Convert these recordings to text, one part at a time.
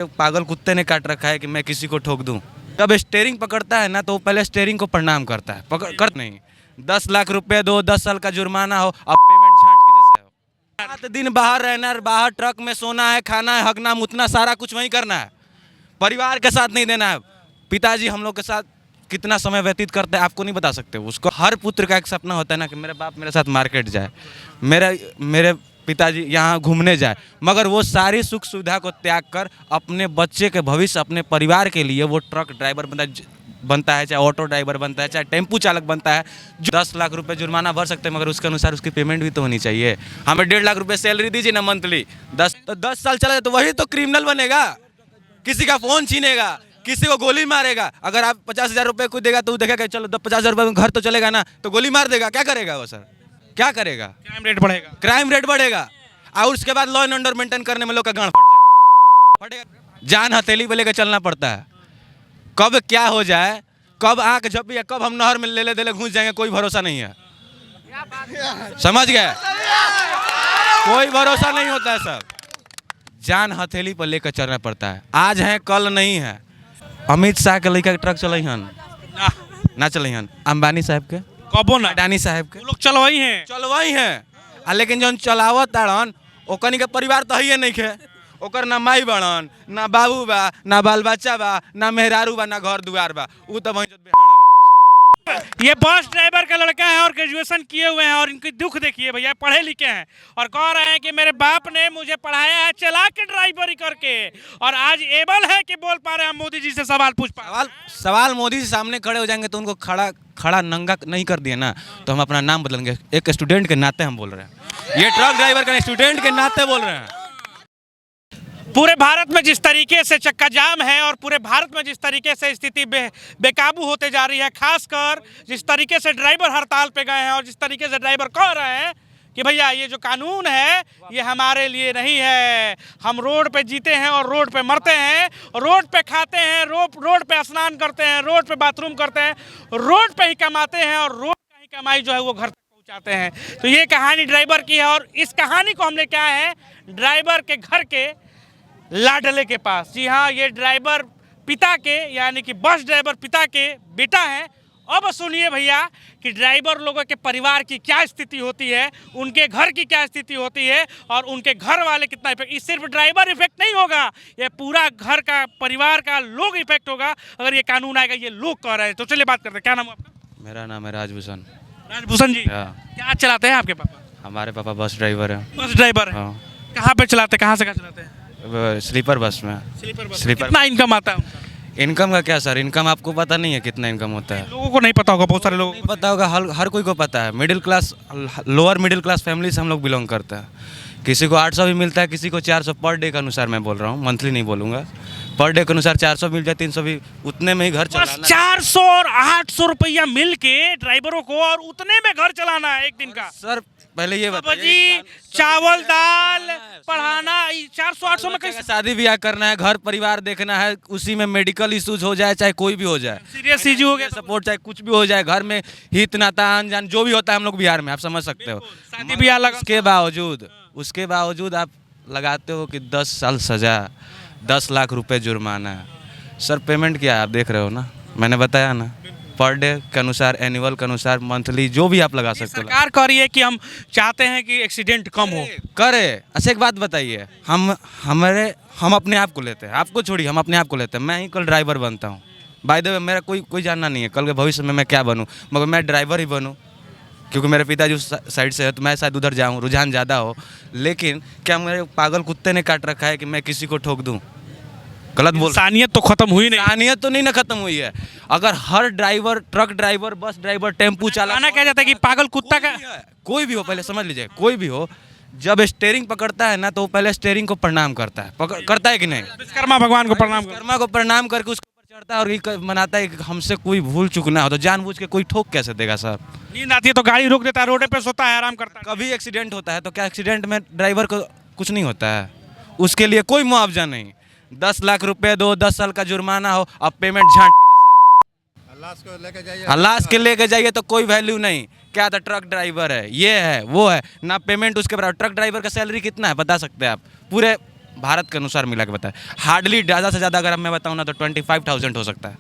पागल कुत्ते ने काट रखा है कि मैं किसी को ठोक दूं। जब स्टेयरिंग पकड़ता है ना तो पहले स्टेयरिंग को प्रणाम करता है, पकड़ कर नहीं। 10 लाख रुपए दो, 10 साल का जुर्माना हो, अब पेमेंट झांट के जैसे हो। 7 दिन बाहर रहना है, बाहर ट्रक में सोना है, खाना है, हगना मुतना सारा कुछ वहीं करना है, परिवार के साथ नहीं देना है। पिताजी हम लोग के साथ कितना समय व्यतीत करते हैं आपको नहीं बता सकते। उसको हर पुत्र का एक सपना होता है ना कि मेरा बाप मेरे साथ मार्केट जाए, मेरे पिताजी यहाँ घूमने जाए, मगर वो सारी सुख सुविधा को त्याग कर अपने बच्चे के भविष्य, अपने परिवार के लिए वो ट्रक ड्राइवर बनता है, चाहे ऑटो ड्राइवर बनता है, चाहे टेम्पू चालक बनता है। जो 10 लाख रुपए जुर्माना भर सकते हैं, मगर उसके अनुसार उसकी पेमेंट भी तो होनी चाहिए। हमें 1.5 लाख रुपए सैलरी दीजिए ना मंथली, 10 साल चला जाए तो वही तो क्रिमिनल बनेगा। किसी का फ़ोन छीनेगा, किसी को गोली मारेगा। अगर आप 50,000 रुपये को देगा तो देखेगा चलो 50,000 रुपये में घर तो चलेगा ना, तो गोली मार देगा। क्या करेगा वो सर, क्या करेगा? क्राइम रेट बढ़ेगा और उसके बाद लॉ एंड ऑर्डर मेंटेन करने में लोग का गांड फटेगा। जान हथेली पे लेकर चलना पड़ता है। कब क्या हो जाए, कब आंख झपी या कब हम नहर में ले दे घुस जाएंगे, कोई भरोसा नहीं है। समझ गए? कोई भरोसा नहीं होता है सब। जान हथेली पर लेकर चलना पड़ता है। आज है कल नहीं है। अमित शाह के लड़का के ट्रक चले हन ना चले हन, अंबानी साहब के, कबो ना अडानी साहब के लोग चलवाई हैं लेकिन जौन चलावत ताड़न ओकनी के परिवार तो है नहीं खे। ओकर ना माई बड़न, ना बाबू बा, ना बाल बच्चा बा, ना मेहरारू बा, ना घर दुआर बा। उ तो वहीं ये बस ड्राइवर का लड़का है और ग्रेजुएशन किए हुए हैं, और इनकी दुख देखिए भैया, पढ़े लिखे हैं और कह रहे हैं कि मेरे बाप ने मुझे पढ़ाया है चला के ड्राइवरी करके, और आज एबल है कि बोल पा रहे हैं मोदी जी से सवाल पूछ पा। सवाल मोदी जी सामने खड़े हो जाएंगे तो उनको खड़ा नंगा नहीं कर दिए ना तो हम अपना नाम बदलेंगे। एक स्टूडेंट के नाते हम बोल रहे हैं, ये ट्रक ड्राइवर का स्टूडेंट के नाते बोल रहे हैं। पूरे भारत में जिस तरीके से चक्का जाम है और पूरे भारत में जिस तरीके से स्थिति बेकाबू होते जा रही है, खासकर जिस तरीके से ड्राइवर हड़ताल पे गए हैं और जिस तरीके से ड्राइवर कह रहे हैं कि भैया ये जो कानून है ये हमारे लिए नहीं है, हम रोड पे जीते हैं और रोड पे मरते हैं, रोड पे खाते हैं, रोड पे स्नान करते हैं, रोड पे बाथरूम करते हैं, रोड पे ही कमाते हैं और रोड का ही कमाई जो है वो घर तक पहुँचाते हैं। तो ये कहानी ड्राइवर की है और इस कहानी को हमने क्या है ड्राइवर के घर के लाडले के पास। जी हाँ, ये ड्राइवर पिता के यानी कि बस ड्राइवर पिता के बेटा हैं। अब सुनिए भैया कि ड्राइवर लोगों के परिवार की क्या स्थिति होती है, उनके घर की क्या स्थिति होती है और उनके घर वाले कितना इफेक्ट। इस सिर्फ ड्राइवर इफेक्ट नहीं होगा, ये पूरा घर का परिवार का लोग इफेक्ट होगा अगर ये कानून आएगा। ये लोग कह रहे हैं। तो चलिए बात करते हैं। क्या नाम है आपका? मेरा नाम है राजभूषण। राजभूषण जी, क्या चलाते हैं आपके पापा? हमारे पापा बस ड्राइवर है। बस ड्राइवर है। कहाँ पे चलाते, कहाँ से कहाँ चलाते हैं? स्लीपर बस में। स्लीपर। कितना इनकम आता है? इनकम का क्या सर, इनकम आपको पता नहीं है कितना इनकम होता है? लोगों को नहीं पता होगा, बहुत सारे लोगों को पता होगा, हर कोई को पता है। Middle class, lower middle class family से हम लोग बिलोंग करते हैं। किसी को 800 भी मिलता है, किसी को 400 पर डे के अनुसार। मैं बोल रहा हूँ, मंथली नहीं बोलूँगा, पर डे के अनुसार 400 मिल जाए, 300 भी, उतने में ही घर चलाना। 400 और 800 रुपया मिल के ड्राइवरों को और उतने में घर चलाना है एक दिन का? सर पहले ये बताइए, चावल दाल पढ़ाना 400-800 में कैसे? शादी ब्याह करना है, घर परिवार देखना है, उसी में मेडिकल इश्यूज हो जाए, चाहे कोई भी हो जाए, सीरियस इशू हो गया, सपोर्ट चाहे कुछ भी हो जाए, घर में हित नाता अनजान जो भी होता है हम लोग बिहार में, आप समझ सकते हो। शादी ब्याह लगा, उसके बावजूद आप लगाते हो कि 10 साल सजा, 10 लाख रुपए जुर्माना। सर पेमेंट क्या है आप देख रहे हो ना, मैंने बताया ना, पर डे के अनुसार, एनुअल के अनुसार, मंथली, जो भी आप लगा सकते हो। सरकार कह रही है कि हम चाहते हैं कि एक्सीडेंट कम हो। करे। अच्छा एक बात बताइए, हम अपने आप को लेते हैं, आपको छोड़िए, हम अपने आप को लेते हैं। मैं ही कल ड्राइवर बनता हूँ, बाय द वे मेरा कोई जानना नहीं है कल के भविष्य में मैं क्या बनूँ, मगर मैं ड्राइवर ही बनूँ क्योंकि मेरे पिताजी उस साइड से है तो मैं शायद उधर जाऊँ, रुझान ज़्यादा हो। लेकिन क्या मेरे पागल कुत्ते ने काट रखा है कि मैं किसी को ठोक दूँ? गलत बोल। इंसानियत तो खत्म हुई नहीं। इंसानियत तो नहीं ना खत्म हुई है। अगर हर driver, truck driver, bus driver, tempo चालक, क्या जाता है कि पागल कुत्ता का, कोई भी हो, पहले समझ लीजिए, कोई भी हो, जब स्टेयरिंग पकड़ता है ना तो पहले स्टेयरिंग को प्रणाम करता है, करता है कि नहीं? विश्वकर्मा भगवान को प्रणाम, विश्वकर्मा को प्रणाम करके उसके ऊपर चढ़ता है और मनाता है कि हमसे कोई भूल चूक ना हो। तो जानबूझ के कोई ठोक कैसे देगा सर? नींद आती है तो गाड़ी रोक देता है, रोड पे सोता है, आराम करता है। कभी एक्सीडेंट होता है तो क्या एक्सीडेंट में ड्राइवर को कुछ नहीं होता है? उसके लिए कोई मुआवजा नहीं। 10 लाख रुपए दो, 10 साल का जुर्माना हो, अब पेमेंट झांट के जैसे। लाश के लेके जाइए तो कोई वैल्यू नहीं। क्या था, ट्रक ड्राइवर है, ये है, वो है ना, पेमेंट उसके बराबर। ट्रक ड्राइवर का सैलरी कितना है बता सकते हैं आप? पूरे भारत के अनुसार मिला के बताए, हार्डली ज़्यादा से ज़्यादा अगर मैं बताऊँ ना तो 25,000 हो सकता है।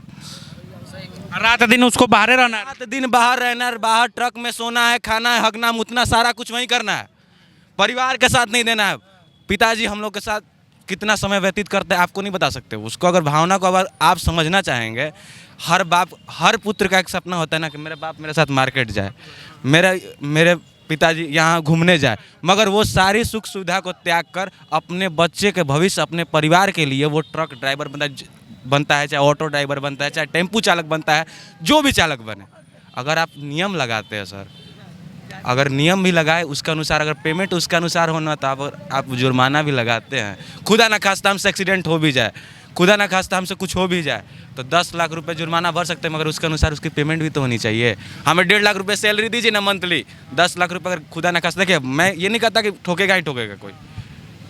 रात दिन उसको बाहर रहना है। रात दिन बाहर रहना है, बाहर ट्रक में सोना है, खाना है, हगना मुतना सारा कुछ वहीं करना है, परिवार के साथ नहीं देना है। पिताजी हम लोग के साथ कितना समय व्यतीत करते हैं आपको नहीं बता सकते। उसको अगर भावना को अगर आप समझना चाहेंगे, हर बाप हर पुत्र का एक सपना होता है ना कि मेरे बाप मेरे साथ मार्केट जाए, मेरे पिताजी यहाँ घूमने जाए, मगर वो सारी सुख सुविधा को त्याग कर अपने बच्चे के भविष्य, अपने परिवार के लिए वो ट्रक ड्राइवर बनता है, चाहे ऑटो ड्राइवर बनता है, चाहे टेम्पू चालक बनता है, जो भी चालक बने। अगर आप नियम लगाते हैं सर, अगर नियम भी लगाए उसके अनुसार, अगर पेमेंट उसके अनुसार होना तो आप जुर्माना भी लगाते हैं। खुदा ना खास्ता हमसे एक्सीडेंट हो भी जाए, खुदा ना खास्ता हमसे कुछ हो भी जाए तो 10 लाख रुपए जुर्माना भर सकते हैं, मगर उसके अनुसार उसकी पेमेंट भी तो होनी चाहिए। हमें 1.5 लाख रुपए सैलरी दीजिए ना मंथली, 10 लाख रुपए अगर खुदा ना खास्ता, देखिए मैं ये नहीं कहता कि ठोकेगा ही ठोकेगा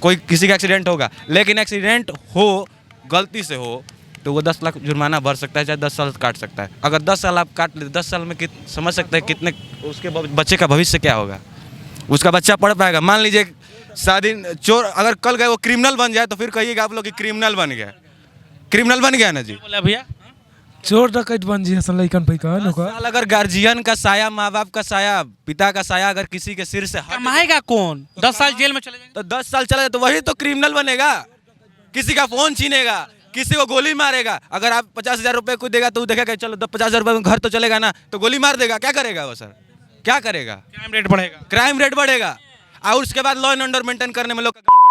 कोई किसी का एक्सीडेंट होगा, लेकिन एक्सीडेंट हो गलती से हो तो वो 10 लाख जुर्माना भर सकता है, चाहे 10 साल काट सकता है। अगर 10 साल आप काट ले, 10 साल में समझ सकते हैं कितने उसके बच्चे का भविष्य क्या होगा, उसका बच्चा पढ़ पाएगा। मान लीजिए शादी चोर अगर कल गए वो क्रिमिनल बन जाए तो फिर कहिएगा आप लोग कि क्रिमिनल बन गया ना जी। बोला भैया चोर डकैत बन जी असल लइकन पैकन ओकर। साल अगर गार्जियन का साया, माँ बाप का साया, पिता का साया अगर किसी के सिर से हट कमाएगा कौन? 10 साल जेल में चले जाएंगे तो 10 साल चला जाए तो वही तो क्रिमिनल बनेगा। किसी का फोन छीनेगा, किसी को गोली मारेगा। अगर आप 50,000 रुपये को देगा तो देखेगा चलो 50,000 रुपये में घर तो चलेगा ना, तो गोली मार देगा। क्या करेगा वो सर, क्या करेगा? क्राइम रेट बढ़ेगा और उसके बाद लॉ एंड ऑर्डर मेंटेन करने में लोग का गाँव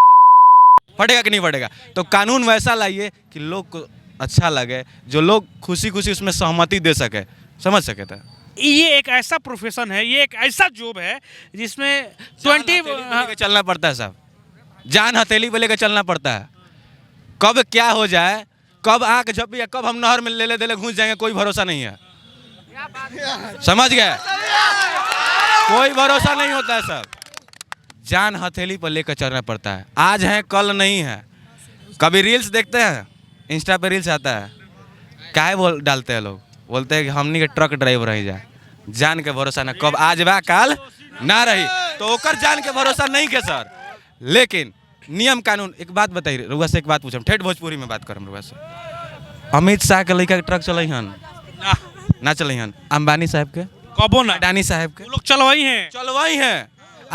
फटेगा कि नहीं फटेगा। तो कानून वैसा लाइए कि लोग को अच्छा लगे, जो लोग खुशी खुशी उसमें सहमति दे सके, समझ सके। था ये एक ऐसा प्रोफेशन है, ये एक ऐसा जॉब है जिसमें 20 चलना पड़ता है साहब, जान हथेली पे लेकर चलना पड़ता है। कब क्या हो जाए, कब आँख झपी, कब हम नहर में ले दे घुस जाएंगे, कोई भरोसा नहीं है। समझ गए? कोई भरोसा नहीं होता है सब, जान हथेली पर लेकर चलना पड़ता है। आज है कल नहीं है। कभी रील्स देखते हैं, इंस्टा पे रील्स आता है, काहे डालते हैं लोग, बोलते हैं कि हमनी के ट्रक ड्राइवर ही जाए, जान के भरोसा ना, कब आज बा काल ना रही, तो ओकर जान के भरोसा नहीं के सर। लेकिन नियम कानून, एक बात बताइए रुआ से, एक बात पूछम, ठेठ भोजपुरी में बात करम रुआ से। अमित शाह के लड़का के ट्रक चले हन ना चले हन, अंबानी साहब के, कबो ना, अडानी साहब के, लोग चलवाई हैं।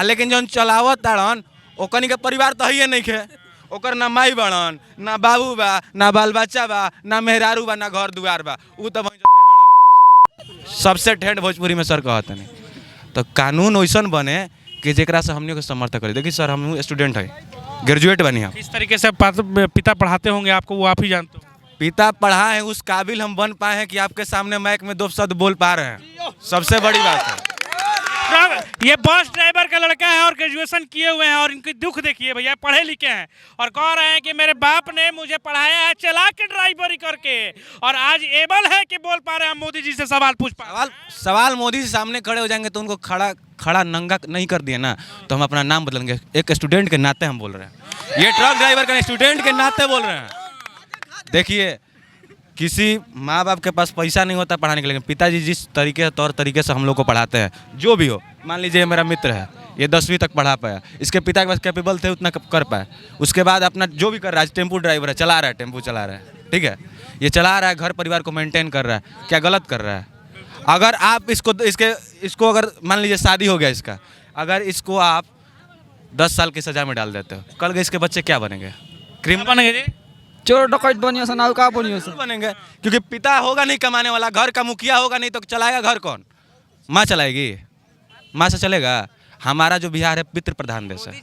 लेकिन जौन चलावत ताड़न ओकनी के परिवार तो है नहीं खे, ओकर ना माई बड़न, ना बाबू बा, ना बाल बच्चा बा, ना मेहरारू बा, ना घर दुआर बा, उ तो सबसे ठेठ भोजपुरी में सर कहते नहीं। तो कानून वैसन बने कि जेकरा से हमने को समर्थन करे। देखिए सर, हम स्टूडेंट है, ग्रेजुएट बनी हम। किस तरीके से पिता पढ़ाते होंगे आपको, वो आप ही जानते हो। पिता पढ़ा है, उस काबिल हम बन पाए हैं कि आपके सामने माइक में 2 शब्द बोल पा रहे हैं, सबसे बड़ी बात है। ये बस ड्राइवर का लड़का है और ग्रेजुएशन किए हुए हैं, और इनकी दुख देखिए भैया, पढ़े लिखे हैं और कह रहे हैं कि मेरे बाप ने मुझे पढ़ाया है चला के ड्राइवरी करके, और आज एबल है कि बोल पा रहे हैं, मोदी जी से सवाल पूछ पा। सवाल मोदी जी सामने खड़े हो जाएंगे तो उनको खड़ा नंगा नहीं कर दिए ना, तो हम अपना नाम बदलेंगे। एक स्टूडेंट के नाते हम बोल रहे हैं, ये ट्रक ड्राइवर का स्टूडेंट के नाते बोल रहे हैं। देखिए, किसी माँ बाप के पास पैसा नहीं होता पढ़ाने के लिए, लेकिन पिताजी जिस तौर तरीके से हम लोग को पढ़ाते हैं, जो भी हो, मान लीजिए मेरा मित्र है, ये 10वीं तक पढ़ा पाया, इसके पिता के पास कैपेबल थे उतना कर पाए, उसके बाद अपना जो भी कर रहा है, टेम्पू ड्राइवर है, चला रहा है, टेम्पू चला रहा है, ठीक है, ये चला रहा है, घर परिवार को मेंटेन कर रहा है, क्या गलत कर रहा है? अगर आप इसको अगर मान लीजिए शादी हो गया इसका, अगर इसको आप 10 साल की सजा में डाल देते हो, कल गए इसके बच्चे क्या बनेंगे? क्रिमिनल बनेंगे, चोर डकैत बनियो सन, का बनियो सन बनेंगे, क्योंकि पिता होगा नहीं कमाने वाला, घर का मुखिया होगा नहीं तो चलाएगा घर कौन? माँ चलाएगी, माँ से चलेगा? हमारा जो बिहार है पितृ प्रधान देश है,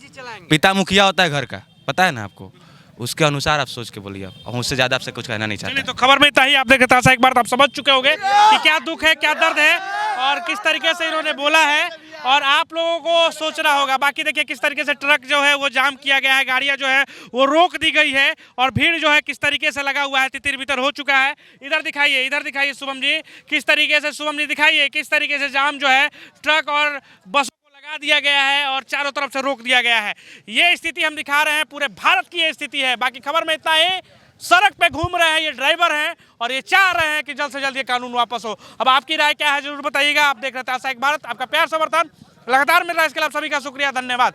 पिता मुखिया होता है घर का, पता है ना आपको, उसके अनुसार आप सोच के बोलिए। और उससे ज्यादा आपसे कुछ कहना नहीं चाहते। तो खबर में इतना ही। आप देखे ताशा, एक बार तो आप समझ चुके होंगे कि क्या दुख है, क्या दर्द है और किस तरीके से इन्होंने बोला है, और आप लोगों को सोचना होगा। बाकी देखिए किस तरीके से ट्रक जो है वो जाम किया गया है, गाड़ियां जो है वो रोक दी गई है, और भीड़ जो है किस तरीके से लगा हुआ है, तितर बितर हो चुका है। इधर दिखाइए शुभम जी, किस तरीके से, शुभम जी दिखाइए किस तरीके से जाम जो है ट्रक और बसों को लगा दिया गया है और चारों तरफ से रोक दिया गया है। ये स्थिति हम दिखा रहे हैं, पूरे भारत की ये स्थिति है। बाकी खबर में इतना ही। सड़क पे घूम रहे हैं ये ड्राइवर हैं और ये चाह रहे हैं कि जल्द से जल्द ये कानून वापस हो। अब आपकी राय क्या है जरूर बताइएगा। आप देख रहे थे आशा एक भारत, आपका प्यार समर्थन लगातार मिल रहा है, इसके लिए आप सभी का शुक्रिया, धन्यवाद।